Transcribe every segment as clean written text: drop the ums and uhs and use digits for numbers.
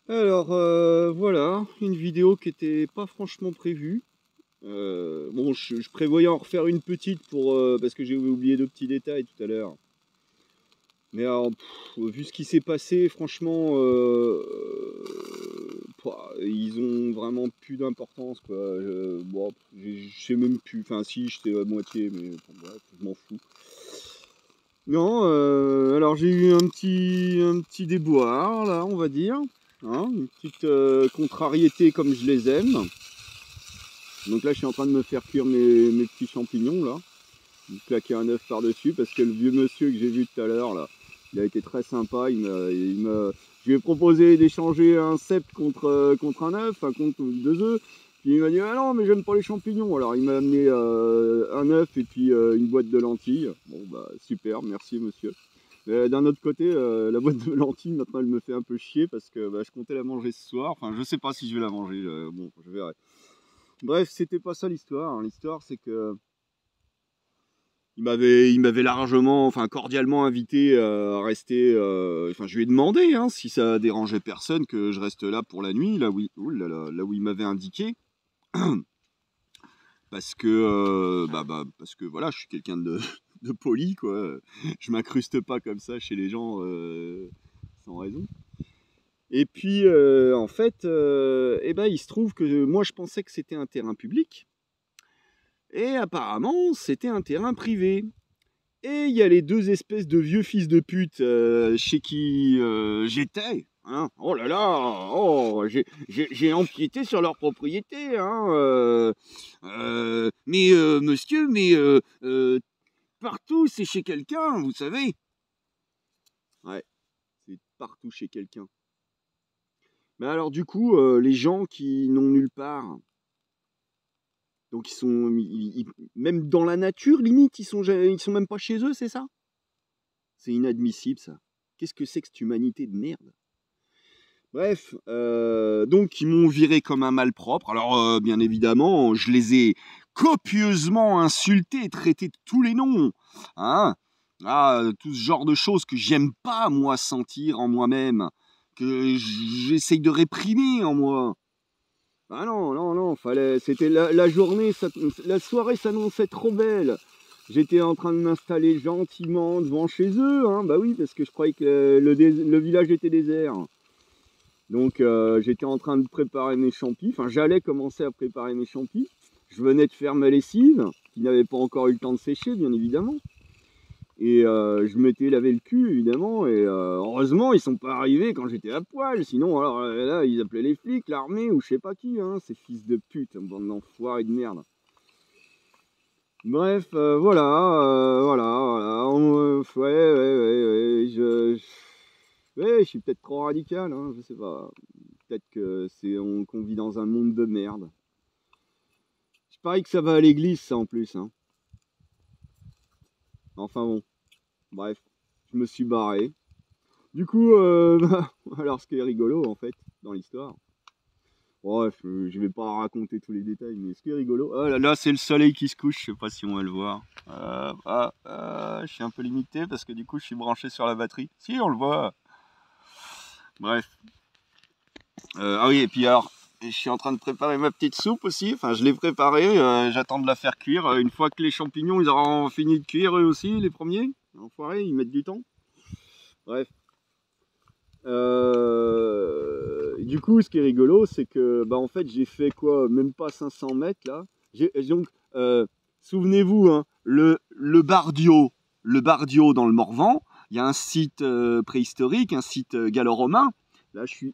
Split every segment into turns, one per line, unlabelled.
Alors voilà, une vidéo qui était pas franchement prévue. Bon, je prévoyais en refaire une petite pour parce que j'ai oublié deux petits détails tout à l'heure. Mais alors, vu ce qui s'est passé, franchement, ils ont vraiment plus d'importance, quoi. Bon, je sais même plus. Enfin, si, je sais à moitié, mais bon, bref, je m'en fous. Non, alors j'ai eu un petit déboire, là, on va dire. Hein, une petite contrariété comme je les aime. Donc là, je suis en train de me faire cuire mes petits champignons, là. Je vais claquer un œuf par-dessus parce que le vieux monsieur que j'ai vu tout à l'heure, là, il a été très sympa. Je lui ai proposé d'échanger un cep contre un œuf, enfin contre deux œufs. Puis il m'a dit ah non mais j'aime pas les champignons. Alors il m'a amené un œuf et puis une boîte de lentilles. Bon bah super, merci monsieur. D'un autre côté, la boîte de lentilles maintenant elle me fait un peu chier parce que bah, je comptais la manger ce soir. Enfin je sais pas si je vais la manger. Bon je verrai. Bref c'était pas ça l'histoire. Hein. L'histoire c'est que il m'avait largement, enfin cordialement invité à rester. Enfin, je lui ai demandé hein, si ça dérangeait personne que je reste là pour la nuit, là où il m'avait indiqué, parce que, parce que voilà, je suis quelqu'un de poli, quoi. Je m'incruste pas comme ça chez les gens sans raison. Et puis, en fait, eh ben, il se trouve que moi, je pensais que c'était un terrain public, et apparemment, c'était un terrain privé. Et il y a les deux espèces de vieux fils de pute chez qui j'étais. Hein. Oh là là, oh, j'ai empiété sur leur propriété. Hein, mais monsieur, mais partout c'est chez quelqu'un, vous savez. Ouais, c'est partout chez quelqu'un. Mais alors du coup, les gens qui n'ont nulle part, donc même dans la nature, limite, ils sont même pas chez eux, c'est ça? C'est inadmissible ça. Qu'est-ce que c'est que cette humanité de merde? Bref, donc ils m'ont viré comme un malpropre. Alors, bien évidemment, je les ai copieusement insultés, traités de tous les noms. Hein, tout ce genre de choses que j'aime pas, moi, sentir en moi-même, que j'essaye de réprimer en moi. Ah non, non, non, c'était la journée, la soirée s'annonçait trop belle. J'étais en train de m'installer gentiment devant chez eux, hein, bah oui, parce que je croyais que le village était désert. Donc j'étais en train de préparer mes champis, enfin j'allais commencer à préparer mes champis. Je venais de faire ma lessive, qui n'avait pas encore eu le temps de sécher, bien évidemment. Et je m'étais lavé le cul, évidemment, et heureusement ils sont pas arrivés quand j'étais à poil, sinon alors là ils appelaient les flics, l'armée ou je sais pas qui, hein, ces fils de pute, bande d'enfoirés de merde. Bref, voilà, ouais, je suis peut-être trop radical, hein, je sais pas. Peut-être que qu'on vit dans un monde de merde. Je parie que ça va à l'église, ça en plus. Hein. Enfin bon, bref, je me suis barré. Du coup, alors ce qui est rigolo en fait dans l'histoire. Bref, je vais pas raconter tous les détails, mais ce qui est rigolo. Oh là là, c'est le soleil qui se couche. Je sais pas si on va le voir. Je suis un peu limité parce que du coup, je suis branché sur la batterie. Si, on le voit. Bref. Ah oui, et puis alors, je suis en train de préparer ma petite soupe aussi. Enfin, je l'ai préparée. J'attends de la faire cuire. Une fois que les champignons, ils auront fini de cuire eux aussi, les premiers. Enfoirés, ils mettent du temps. Bref. Du coup, ce qui est rigolo, c'est que, bah, en fait, j'ai fait quoi, même pas 500 mètres là. Donc, souvenez-vous, hein, le Bardio dans le Morvan, il y a un site préhistorique, un site gallo-romain. Là, et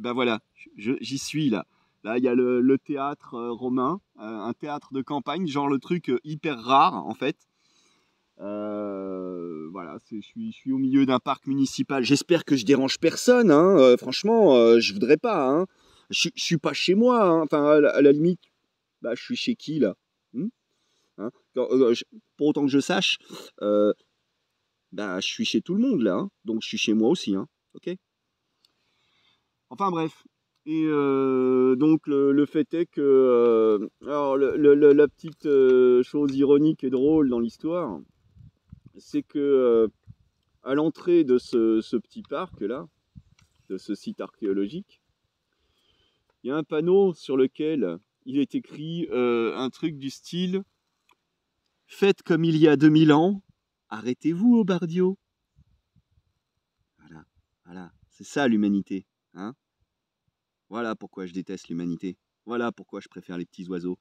ben voilà, j'y suis là. Là, il y a le théâtre romain, un théâtre de campagne, genre le truc hyper rare en fait. Voilà, je suis au milieu d'un parc municipal. J'espère que je dérange personne. Hein. Franchement, je voudrais pas. Hein. Je suis pas chez moi. Hein. Enfin, à la limite, bah, je suis chez qui là? Hein. Pour autant que je sache, bah, je suis chez tout le monde là. Hein. Donc, je suis chez moi aussi. Hein. Ok. Enfin bref. Et donc le fait est que alors la petite chose ironique et drôle dans l'histoire, c'est que à l'entrée de ce petit parc là, de ce site archéologique, il y a un panneau sur lequel il est écrit un truc du style « Faites comme il y a 2000 ans, arrêtez-vous au bardio ». Voilà, voilà, c'est ça l'humanité. Hein, voilà pourquoi je déteste l'humanité. Voilà pourquoi je préfère les petits oiseaux.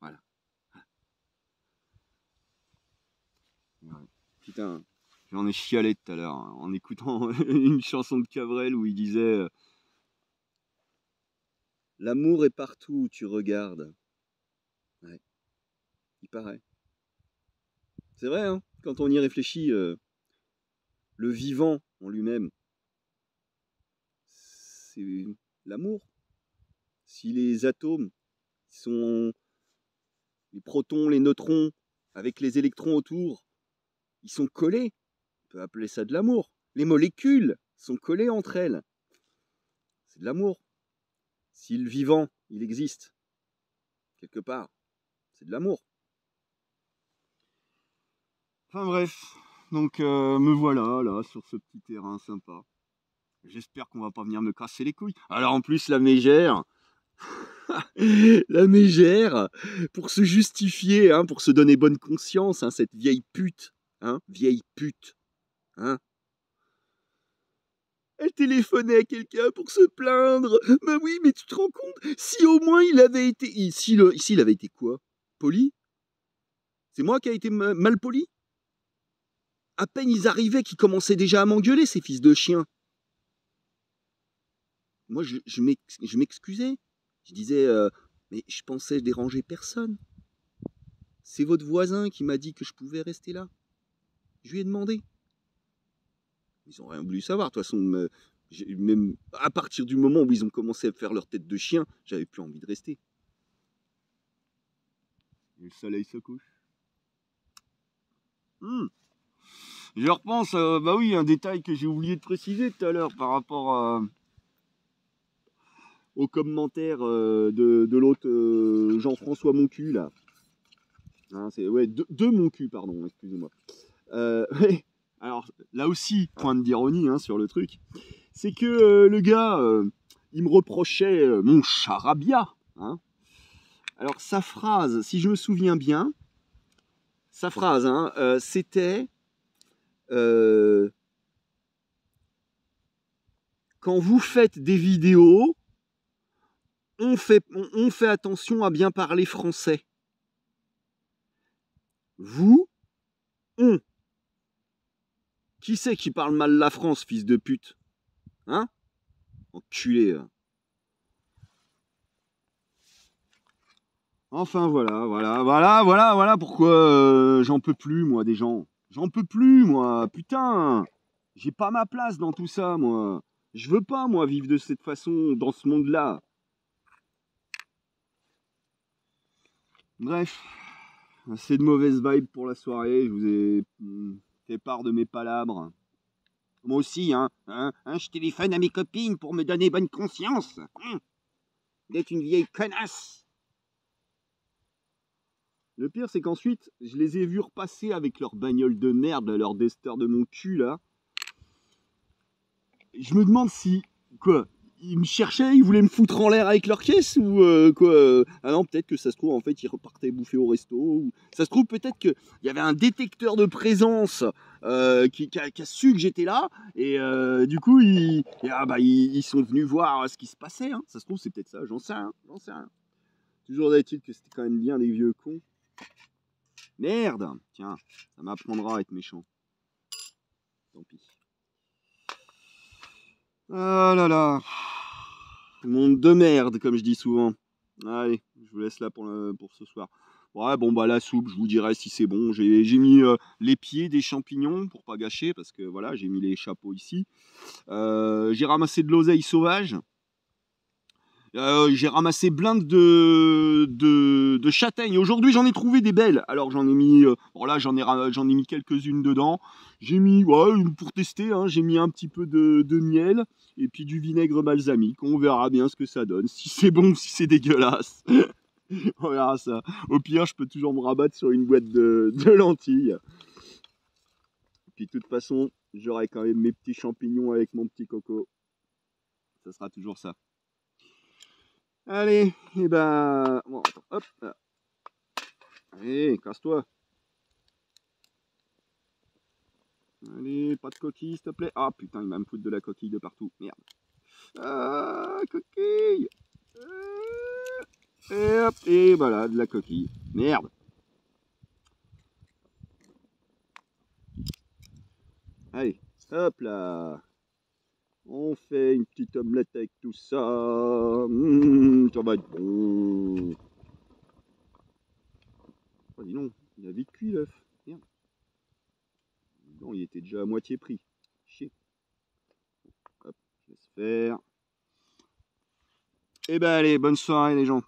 Voilà. Ouais. Putain, j'en ai chialé tout à l'heure hein, en écoutant une chanson de Cabrel où il disait l'amour est partout où tu regardes. Ouais, il paraît. C'est vrai, hein, quand on y réfléchit, le vivant en lui-même, c'est l'amour. Si les atomes sont les protons, les neutrons, avec les électrons autour, ils sont collés, on peut appeler ça de l'amour. Les molécules sont collées entre elles. C'est de l'amour. Si le vivant, il existe, quelque part, c'est de l'amour. Enfin bref, donc me voilà là sur ce petit terrain sympa. J'espère qu'on va pas venir me casser les couilles. Alors en plus la mégère, la mégère, pour se justifier, hein, pour se donner bonne conscience, hein, cette vieille pute, hein, vieille pute, hein. Elle téléphonait à quelqu'un pour se plaindre. Ben oui, mais tu te rends compte, si au moins il avait été, s'il avait été quoi, poli? C'est moi qui a été mal poli? À peine ils arrivaient qu'ils commençaient déjà à m'engueuler, ces fils de chiens. Moi, je m'excusais. Je disais, mais je pensais déranger personne. C'est votre voisin qui m'a dit que je pouvais rester là. Je lui ai demandé. Ils n'ont rien voulu savoir. De toute façon, même à partir du moment où ils ont commencé à faire leur tête de chien, j'avais plus envie de rester. Et le soleil se couche. Je repense, bah oui, un détail que j'ai oublié de préciser tout à l'heure par rapport au commentaire de l'autre Jean-François Moncu, là. Hein, c'est, ouais, de Moncu, pardon, excusez-moi. Ouais. Alors, là aussi, point d'ironie hein, sur le truc, c'est que le gars, il me reprochait mon charabia. Hein. Alors, sa phrase, si je me souviens bien, sa phrase, hein, c'était quand vous faites des vidéos, on fait attention à bien parler français. Vous, on. Qui c'est qui parle mal la France, fils de pute? Hein? Enculé. Hein. Enfin voilà pourquoi j'en peux plus moi des gens. J'en peux plus moi, putain. J'ai pas ma place dans tout ça moi. Je veux pas moi vivre de cette façon dans ce monde-là. Bref, assez de mauvaises vibes pour la soirée. Je vous ai fait part de mes palabres. Moi aussi, je téléphone à mes copines pour me donner bonne conscience. D'être une vieille connasse. Le pire, c'est qu'ensuite, je les ai vus repasser avec leur bagnole de merde, leur Dester de mon cul, là. Je me demande si, quoi, ils me cherchaient, ils voulaient me foutre en l'air avec leur caisse, ou quoi. Ah non, peut-être que ça se trouve, en fait, ils repartaient bouffer au resto. Ou... Ça se trouve, peut-être qu'il y avait un détecteur de présence qui a su que j'étais là, et du coup, ils sont venus voir ce qui se passait. Hein. Ça se trouve, c'est peut-être ça, j'en sais rien. Toujours est-il que c'était quand même bien des vieux cons. Merde! Tiens, ça m'apprendra à être méchant. Tant pis. Ah là là. Monde de merde, comme je dis souvent. Allez, je vous laisse là pour ce soir. Ouais, bon, bah la soupe, je vous dirai si c'est bon. J'ai mis les pieds des champignons pour pas gâcher, parce que voilà, j'ai mis les chapeaux ici. J'ai ramassé de l'oseille sauvage. J'ai ramassé blinde de châtaignes. Aujourd'hui, j'en ai trouvé des belles. Alors, j'en ai mis, bon là, j'en ai mis quelques-unes dedans. J'ai mis, ouais, pour tester, hein, j'ai mis un petit peu de miel et puis du vinaigre balsamique. On verra bien ce que ça donne. Si c'est bon ou si c'est dégueulasse. On verra ça. Au pire, je peux toujours me rabattre sur une boîte de lentilles. Puis, de toute façon, j'aurai quand même mes petits champignons avec mon petit coco. Ça sera toujours ça. Allez, et ben... Bon, attends, hop, là. Allez, casse-toi. Allez, pas de coquille, s'il te plaît. Ah, putain, il va me foutre de la coquille de partout. Merde. Ah, coquille. Et hop, et voilà, de la coquille. Merde. Allez, hop là. On fait une petite omelette avec tout ça. Ça va être bon. Oh, dis non, il a vite cuit l'œuf. Merde. Non, il était déjà à moitié pris. Chier. Hop, je laisse faire. Et ben allez, bonne soirée les gens.